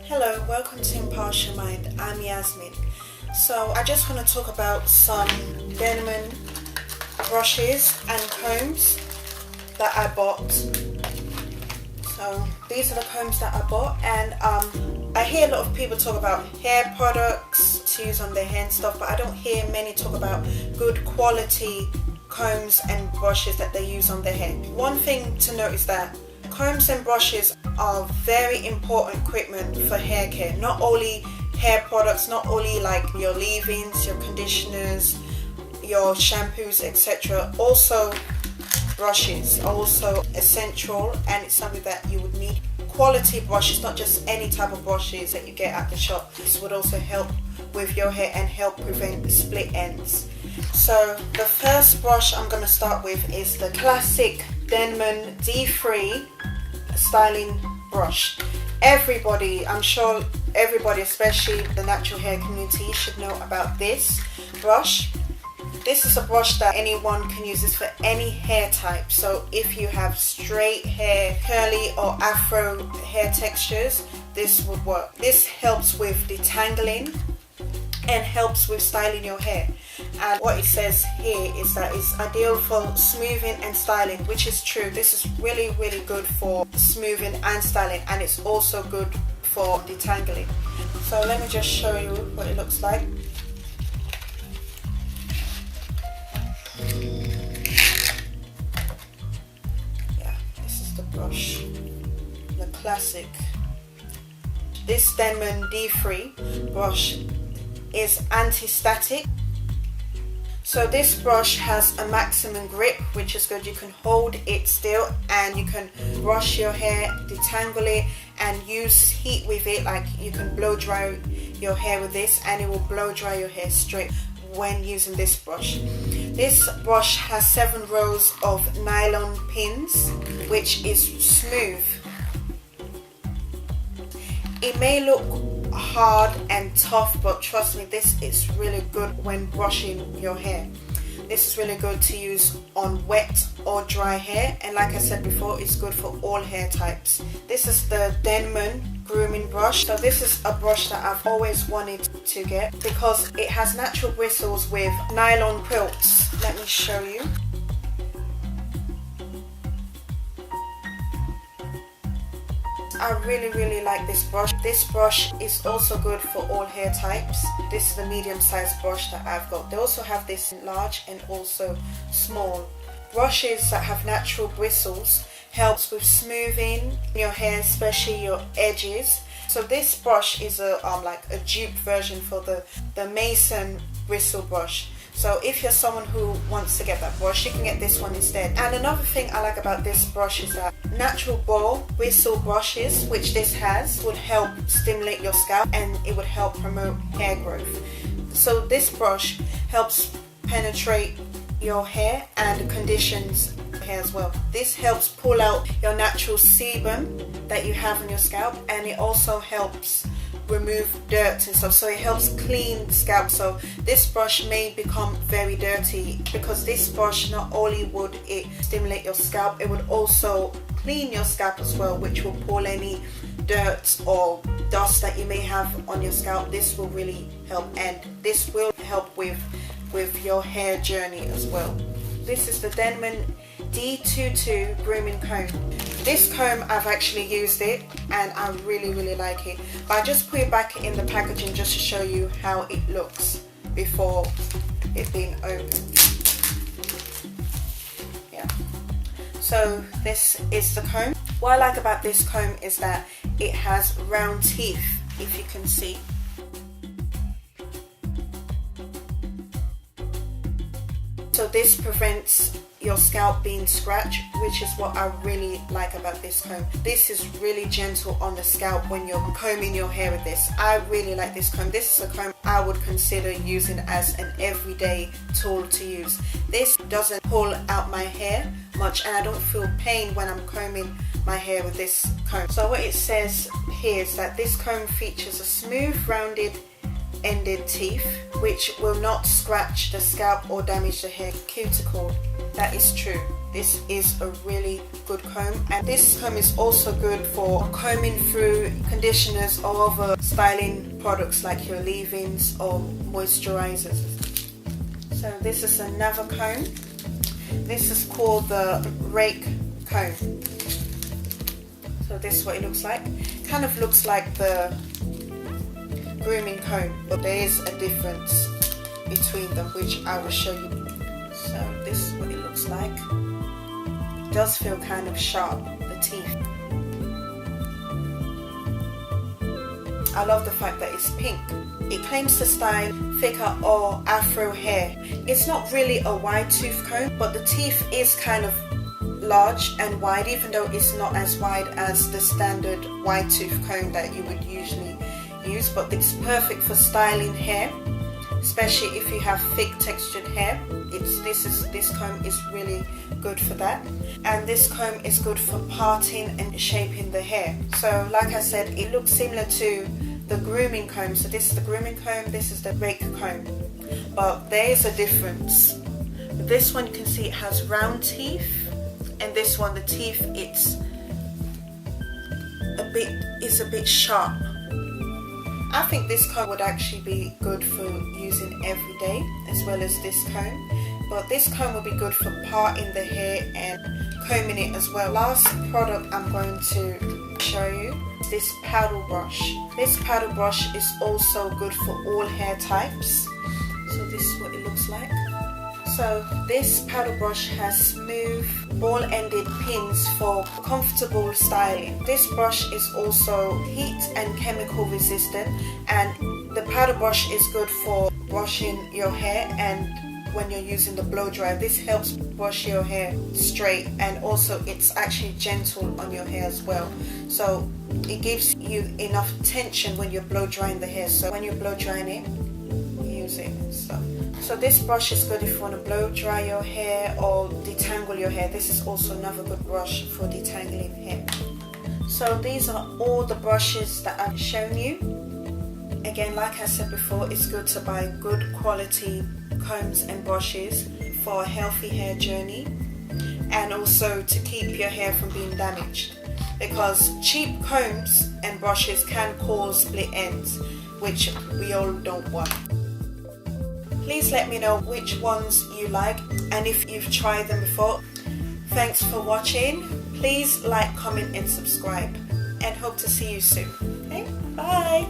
Hello, welcome to Impartial Mind. I'm Yasmin. So I just want to talk about some Denman brushes and combs that I bought. So these are the combs that I bought, and I hear a lot of people talk about hair products to use on their hair and stuff, but I don't hear many talk about good quality combs and brushes that they use on their hair. One thing to note is that combs and brushes are very important equipment for hair care. Not only hair products, not only like your leave-ins, your conditioners, your shampoos, etc. Also brushes are also essential, and it's something that you would need. Quality brushes, not just any type of brushes that you get at the shop. This would also help with your hair and help prevent split ends. So the first brush I'm going to start with is the classic Denman D3 styling brush. Everybody, I'm sure everybody, especially the natural hair community, should know about this brush. This is a brush that anyone can use. This for any hair type. So if you have straight hair, curly or afro hair textures, this would work. This helps with detangling and helps with styling your hair. And what it says here is that it's ideal for smoothing and styling, which is true. This is really good for smoothing and styling, and it's also good for detangling. So let me just show you what it looks like. Yeah, this is the brush, the classic. This Denman D3 brush is anti-static. So this brush has a maximum grip, which is good. You can hold it still and you can brush your hair, detangle it, and use heat with it. Like you can blow dry your hair with this, and it will blow dry your hair straight when using this brush. This brush has 7 rows of nylon pins, which is smooth. It may look hard and tough, but trust me, this is really good when brushing your hair. This is really good to use on wet or dry hair, and like I said before, it's good for all hair types. This is the Denman grooming brush. So this is a brush that I've always wanted to get because it has natural bristles with nylon quilts. Let me show you. I really like this brush. This brush is also good for all hair types. This is the medium sized brush that I've got. They also have this in large and also small. Brushes that have natural bristles helps with smoothing your hair, especially your edges. So this brush is a like a duped version for the Mason bristle brush. So if you're someone who wants to get that brush, you can get this one instead. And another thing I like about this brush is that natural ball bristle brushes, which this has, would help stimulate your scalp and it would help promote hair growth. So this brush helps penetrate your hair and conditions hair as well. This helps pull out your natural sebum that you have on your scalp, and it also helps remove dirt and stuff, so it helps clean the scalp. So this brush may become very dirty because this brush, not only would it stimulate your scalp, it would also clean your scalp as well, which will pull any dirt or dust that you may have on your scalp. This will really help, and this will help with your hair journey as well. This is the Denman D22 grooming comb. This comb, I've actually used it and I really like it, but I just put it back in the packaging just to show you how it looks before it being opened. Yeah, so this is the comb. What I like about this comb is that it has round teeth, if you can see. So this prevents your scalp being scratched, which is what I really like about this comb. This is really gentle on the scalp when you're combing your hair with this. I really like this comb. This is a comb I would consider using as an everyday tool to use. This doesn't pull out my hair much, and I don't feel pain when I'm combing my hair with this comb. So what it says here is that this comb features a smooth, rounded ended teeth which will not scratch the scalp or damage the hair cuticle. That is true. this is a really good comb, and this comb is also good for combing through conditioners or other styling products like your leave-ins or moisturizers. So this is another comb. This is called the Rake comb. So this is what it looks like. Kind of looks like the Grooming comb, but there is a difference between them, which I will show you. So this is what it looks like. It does feel kind of sharp, the teeth. I love the fact that it's pink. It claims to style thicker or afro hair. It's not really a wide tooth comb, but the teeth is kind of large and wide, even though it's not as wide as the standard wide tooth comb that you would usually use. But it's perfect for styling hair, especially if you have thick textured hair. This comb is really good for that, and this comb is good for parting and shaping the hair. So like I said, it looks similar to the Grooming comb. So this is the Grooming comb, this is the Rake comb, but there is a difference. This one, you can see it has round teeth, and this one, the teeth, it's a bit sharp. I think this comb would actually be good for using every day, as well as this comb. But this comb will be good for parting the hair and combing it as well. Last product I'm going to show you is this paddle brush. This paddle brush is also good for all hair types. So this is what it looks like. So this paddle brush has smooth ball-ended pins for comfortable styling. This brush is also heat and chemical resistant, and the paddle brush is good for brushing your hair, and when you're using the blow dryer, this helps brush your hair straight, and also it's actually gentle on your hair as well. So it gives you enough tension when you're blow drying the hair. So when you're blow drying it, use it. So this brush is good if you want to blow dry your hair or detangle your hair. This is also another good brush for detangling hair. So these are all the brushes that I've shown you. Again, like I said before, it's good to buy good quality combs and brushes for a healthy hair journey, and also to keep your hair from being damaged, because cheap combs and brushes can cause split ends, which we all don't want. Please let me know which ones you like and if you've tried them before. Thanks for watching. Please like, comment and subscribe, and hope to see you soon. Okay, bye.